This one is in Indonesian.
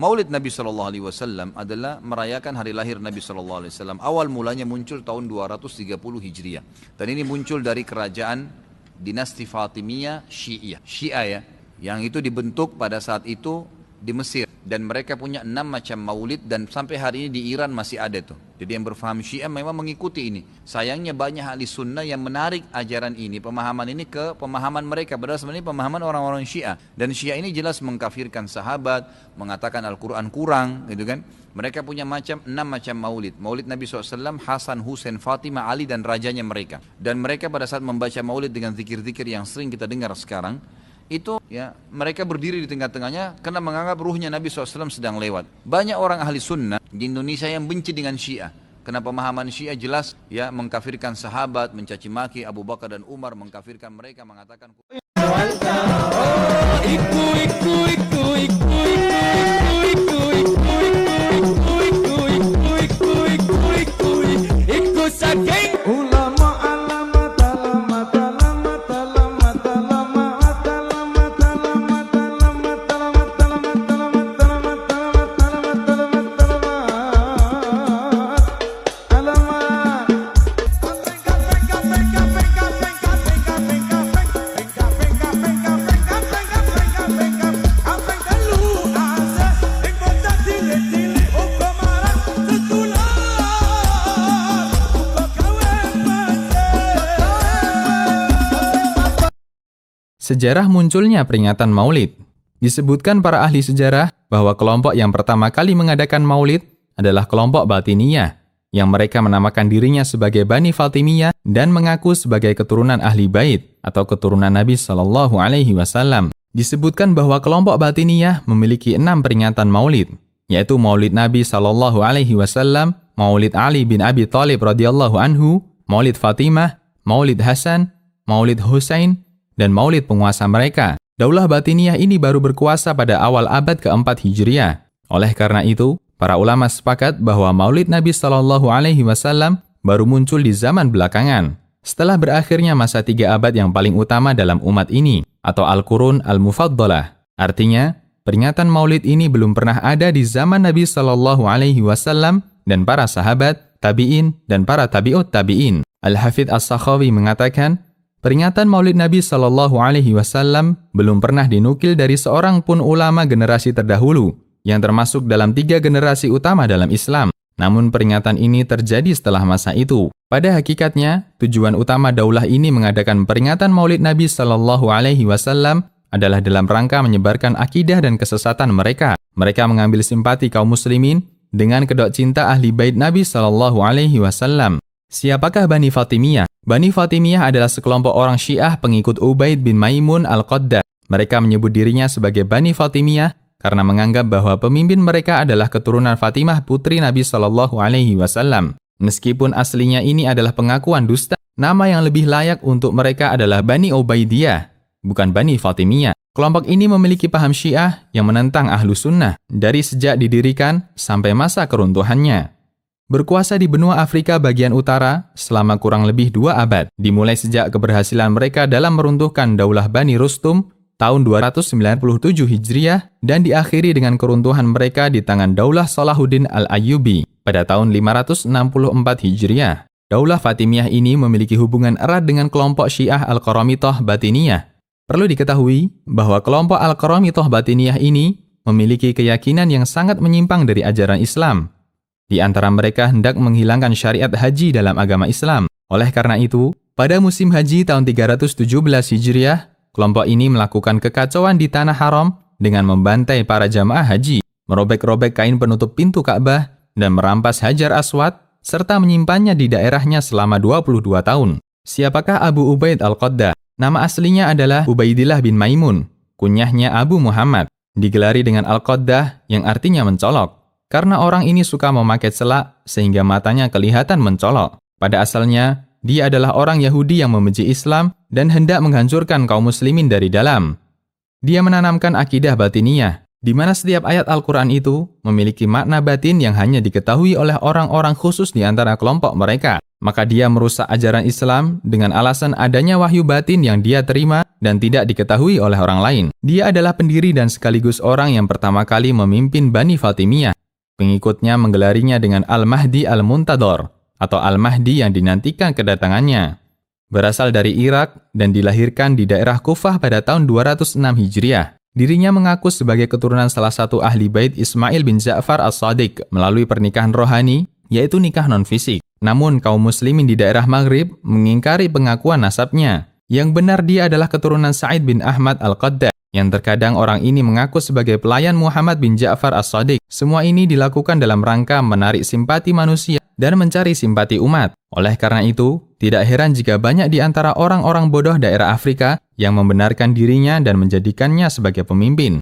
Maulid Nabi SAW adalah merayakan hari lahir Nabi SAW. Awal mulanya muncul tahun 230 Hijriah. Dan ini muncul dari kerajaan dinasti Fatimiyah Syiah. Syiah ya, yang itu dibentuk pada saat itu di Mesir. Dan mereka punya 6 macam maulid dan sampai hari ini di Iran masih ada tuh. Jadi yang berfaham Syiah memang mengikuti ini. Sayangnya banyak ahli sunnah yang menarik ajaran ini, pemahaman ini ke pemahaman mereka. Padahal sebenarnya pemahaman orang-orang Syiah. Dan Syiah ini jelas mengkafirkan sahabat, mengatakan Al-Quran kurang, gitu kan. Mereka punya 6 macam maulid. Maulid Nabi SAW, Hasan, Husain, Fatimah, Ali dan rajanya mereka. Dan mereka pada saat membaca maulid dengan zikir-zikir yang sering kita dengar sekarang, itu ya mereka berdiri di tengah-tengahnya karena menganggap ruhnya Nabi SAW sedang lewat. Banyak orang ahli sunnah di Indonesia yang benci dengan Syiah. Karena pemahaman Syiah jelas ya mengkafirkan sahabat, mencaci maki Abu Bakar dan Umar, mengkafirkan mereka, mengatakan Sejarah munculnya peringatan Maulid. Disebutkan para ahli sejarah bahwa kelompok yang pertama kali mengadakan Maulid adalah kelompok Batiniyah, yang mereka menamakan dirinya sebagai Bani Fatimiyah dan mengaku sebagai keturunan Ahli Bait atau keturunan Nabi Shallallahu Alaihi Wasallam. Disebutkan bahwa kelompok Batiniyah memiliki 6 peringatan Maulid, yaitu Maulid Nabi Shallallahu Alaihi Wasallam, Maulid Ali bin Abi Thalib radhiyallahu anhu, Maulid Fatimah, Maulid Hasan, Maulid Husain, dan maulid penguasa mereka. Daulah Batiniyah ini baru berkuasa pada awal abad keempat Hijriah. Oleh karena itu, para ulama sepakat bahwa maulid Nabi Shallallahu Alaihi Wasallam baru muncul di zaman belakangan, setelah berakhirnya masa 3 abad yang paling utama dalam umat ini, atau Al-Qurun Al-Mufaddalah. Artinya, peringatan maulid ini belum pernah ada di zaman Nabi Shallallahu Alaihi Wasallam dan para sahabat, tabi'in, dan para tabi'ut tabi'in. Al-Hafidz As-Sakhawi mengatakan, peringatan Maulid Nabi Shallallahu Alaihi Wasallam belum pernah dinukil dari seorang pun ulama generasi terdahulu, yang termasuk dalam 3 generasi utama dalam Islam. Namun peringatan ini terjadi setelah masa itu. Pada hakikatnya, tujuan utama daulah ini mengadakan peringatan Maulid Nabi Shallallahu Alaihi Wasallam adalah dalam rangka menyebarkan akidah dan kesesatan mereka. Mereka mengambil simpati kaum muslimin dengan kedok cinta ahli bait Nabi Shallallahu Alaihi Wasallam. Siapakah Bani Fatimiyah? Bani Fatimiyah adalah sekelompok orang Syiah pengikut Ubaid bin Maimun al-Qaddah. Mereka menyebut dirinya sebagai Bani Fatimiyah karena menganggap bahwa pemimpin mereka adalah keturunan Fatimah putri Nabi Shallallahu Alaihi Wasallam. Meskipun aslinya ini adalah pengakuan dusta, nama yang lebih layak untuk mereka adalah Bani Ubaidiyah, bukan Bani Fatimiyah. Kelompok ini memiliki paham Syiah yang menentang Ahlu Sunnah dari sejak didirikan sampai masa keruntuhannya. Berkuasa di benua Afrika bagian utara selama kurang lebih 2 abad, dimulai sejak keberhasilan mereka dalam meruntuhkan Daulah Bani Rustum tahun 297 Hijriah dan diakhiri dengan keruntuhan mereka di tangan Daulah Salahuddin Al-Ayyubi pada tahun 564 Hijriah. Daulah Fatimiyah ini memiliki hubungan erat dengan kelompok Syiah Al-Qaramithah Batiniyah. Perlu diketahui bahwa kelompok Al-Qaramithah Batiniyah ini memiliki keyakinan yang sangat menyimpang dari ajaran Islam. Di antara mereka hendak menghilangkan syariat haji dalam agama Islam. Oleh karena itu, pada musim haji tahun 317 Hijriah, kelompok ini melakukan kekacauan di Tanah Haram dengan membantai para jamaah haji, merobek-robek kain penutup pintu Ka'bah, dan merampas Hajar Aswad, serta menyimpannya di daerahnya selama 22 tahun. Siapakah Abu Ubaid al-Qaddah? Nama aslinya adalah Ubaidillah bin Maimun, kunyahnya Abu Muhammad, digelari dengan al-Qaddah yang artinya mencolok. Karena orang ini suka memakai celak sehingga matanya kelihatan mencolok. Pada asalnya, dia adalah orang Yahudi yang membenci Islam dan hendak menghancurkan kaum muslimin dari dalam. Dia menanamkan akidah Batiniyah, di mana setiap ayat Al-Quran itu memiliki makna batin yang hanya diketahui oleh orang-orang khusus di antara kelompok mereka. Maka dia merusak ajaran Islam dengan alasan adanya wahyu batin yang dia terima dan tidak diketahui oleh orang lain. Dia adalah pendiri dan sekaligus orang yang pertama kali memimpin Bani Fatimiyah. Pengikutnya menggelarinya dengan Al-Mahdi Al-Muntadhar atau Al-Mahdi yang dinantikan kedatangannya. Berasal dari Irak dan dilahirkan di daerah Kufah pada tahun 206 Hijriah. Dirinya mengaku sebagai keturunan salah satu ahli bait Ismail bin Ja'far as-Shadiq melalui pernikahan rohani, yaitu nikah non-fisik. Namun kaum muslimin di daerah Maghrib mengingkari pengakuan nasabnya. Yang benar dia adalah keturunan Sa'id bin Ahmad al-Qadda, yang terkadang orang ini mengaku sebagai pelayan Muhammad bin Ja'far as-Shadiq. Semua ini dilakukan dalam rangka menarik simpati manusia dan mencari simpati umat. Oleh karena itu, tidak heran jika banyak di antara orang-orang bodoh daerah Afrika yang membenarkan dirinya dan menjadikannya sebagai pemimpin.